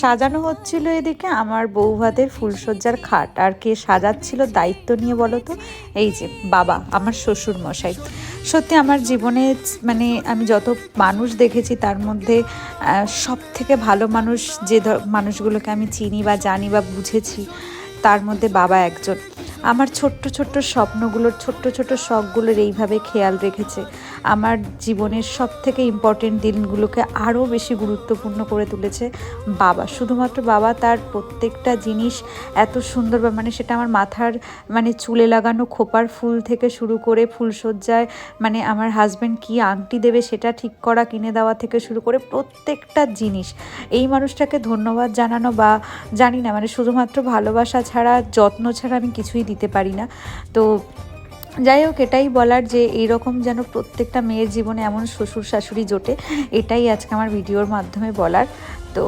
সাজানো হচ্ছিল এদিকে আমার বউ ভাতের ফুলসজ্জার খাট। আর কে সাজাচ্ছিল দায়িত্ব নিয়ে বলো তো? এই যে বাবা, আমার শ্বশুর মশাই। সত্যি আমার জীবনে মানে আমি যত মানুষ দেখেছি তার মধ্যে সব থেকে ভালো মানুষ যে মানুষগুলোকে আমি চিনি বা জানি বা বুঝেছি, তার মধ্যে বাবা একজন। আমার ছোট্ট ছোট্ট স্বপ্নগুলোর, ছোট্ট ছোট্ট শখগুলোর এইভাবে খেয়াল রেখেছে। আমার জীবনের সব থেকে ইম্পর্টেন্ট দিনগুলোকে আরও বেশি গুরুত্বপূর্ণ করে তুলেছে বাবা। শুধুমাত্র বাবা, তার প্রত্যেকটা জিনিস এত সুন্দর, মানে সেটা আমার মাথার মানে চুলে লাগানো খোপার ফুল থেকে শুরু করে ফুলসজ্জায় মানে আমার হাজব্যান্ড কী আংটি দেবে সেটা ঠিক করা, কিনে দেওয়া থেকে শুরু করে প্রত্যেকটা জিনিস। এই মানুষটাকে ধন্যবাদ জানানো বা জানি না, মানে শুধুমাত্র ভালোবাসা ছাড়া, যত্ন ছাড়া আমি কিছুই দিতে পারি না। তো যাই হোক, এটাই বলার যে এইরকম যেন প্রত্যেকটা মেয়ের জীবনে এমন শ্বশুর শাশুড়ি জোটে, এটাই আজকে আমার ভিডিওর মাধ্যমে বলার। তো